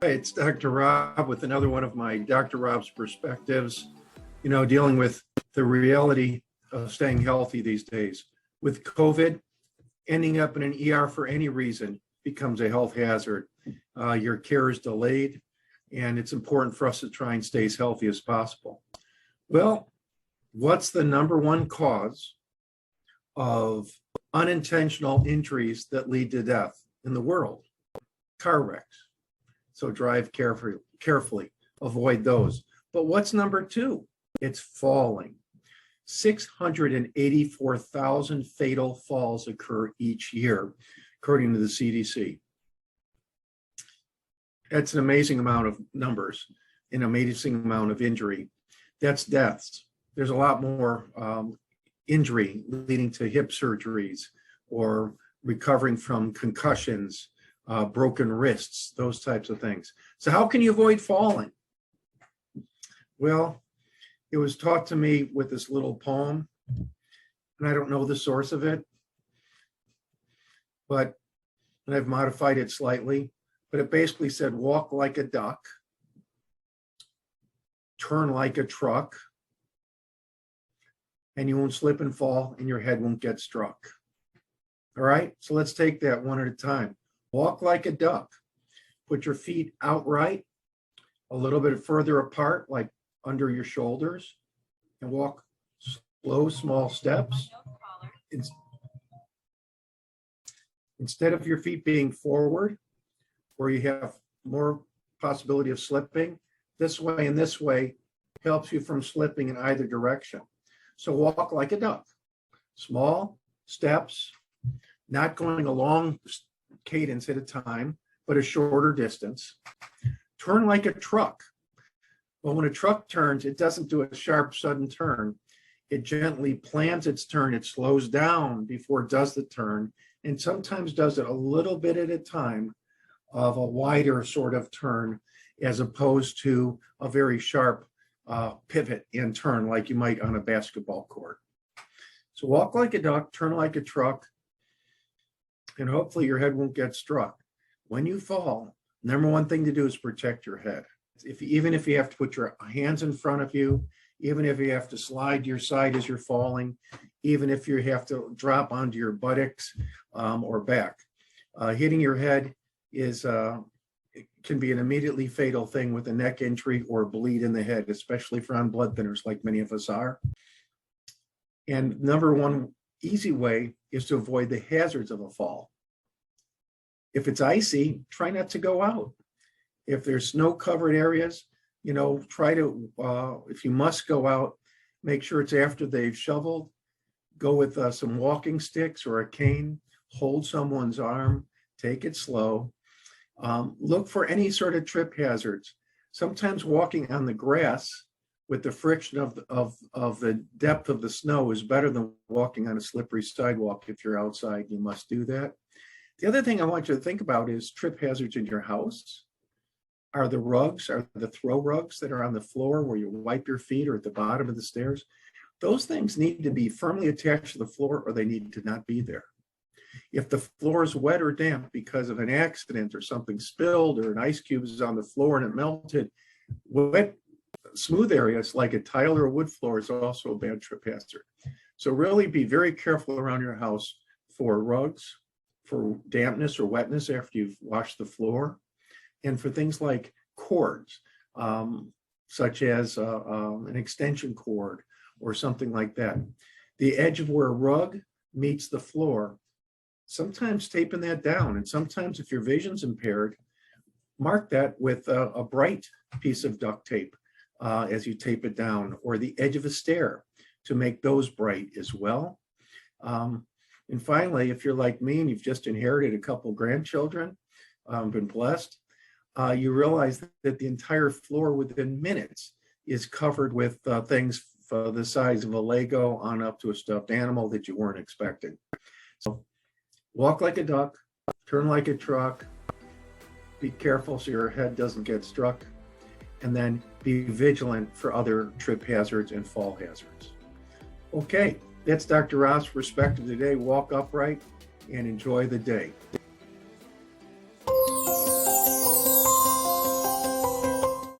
Hi, it's Dr. Rob with another one of my Dr. Rob's perspectives, dealing with the reality of staying healthy these days. With COVID, ending up in an ER for any reason becomes a health hazard. Your care is delayed, and it's important for us to try and stay as healthy as possible. Well, what's the number one cause of unintentional injuries that lead to death in the world? Car wrecks. So drive carefully, avoid those. But what's number two? It's falling. 684,000 fatal falls occur each year, according to the CDC. That's an amazing amount of numbers, an amazing amount of injury. That's deaths. There's a lot more injury leading to hip surgeries or recovering from concussions, broken wrists, those types of things. So how can you avoid falling? Well, it was taught to me with this little poem, and I don't know the source of it, and I've modified it slightly, but it basically said, walk like a duck, turn like a truck, and you won't slip and fall, and your head won't get struck. All right, so let's take that one at a time. Walk like a duck. Put your feet outright, a little bit further apart, like under your shoulders, and walk slow, small steps. Instead of your feet being forward, where you have more possibility of slipping, this way and this way helps you from slipping in either direction. So walk like a duck. Small steps, not going a long cadence at a time, but a shorter distance. Turn like a truck. Well, when a truck turns, it doesn't do a sharp, sudden turn. It gently plans its turn. It slows down before it does the turn, and sometimes does it a little bit at a time of a wider sort of turn, as opposed to a very sharp pivot and turn like you might on a basketball court. So walk like a duck, turn like a truck, and hopefully your head won't get struck. When you fall, number one thing to do is protect your head. Even if you have to put your hands in front of you, even if you have to slide to your side as you're falling, even if you have to drop onto your buttocks or back, hitting your head can be an immediately fatal thing with a neck injury or bleed in the head, especially if you're on blood thinners like many of us are. And number one easy way is to avoid the hazards of a fall. If it's icy, try not to go out. If there's snow-covered areas, try to, if you must go out, make sure it's after they've shoveled. Go with some walking sticks or a cane, hold someone's arm, take it slow. Look for any sort of trip hazards. Sometimes walking on the grass with the friction of the depth of the snow is better than walking on a slippery sidewalk. If you're outside, you must do that. The other thing I want you to think about is trip hazards in your house. Are the throw rugs that are on the floor where you wipe your feet, or at the bottom of the stairs? Those things need to be firmly attached to the floor, or they need to not be there. If the floor is wet or damp because of an accident or something spilled or an ice cube is on the floor and it melted, wet, smooth areas like a tile or a wood floor is also a bad trip hazard. So really be very careful around your house for rugs, for dampness or wetness after you've washed the floor, and for things like cords, such as an extension cord or something like that. The edge of where a rug meets the floor, sometimes taping that down, and sometimes if your vision's impaired, mark that with a bright piece of duct tape as you tape it down, or the edge of a stair to make those bright as well. And finally, if you're like me and you've just inherited a couple grandchildren, been blessed, you realize that the entire floor within minutes is covered with things the size of a Lego on up to a stuffed animal that you weren't expecting. So walk like a duck, turn like a truck, be careful so your head doesn't get struck, and then be vigilant for other trip hazards and fall hazards. Okay, that's Dr. Rob's perspective today. Walk upright and enjoy the day.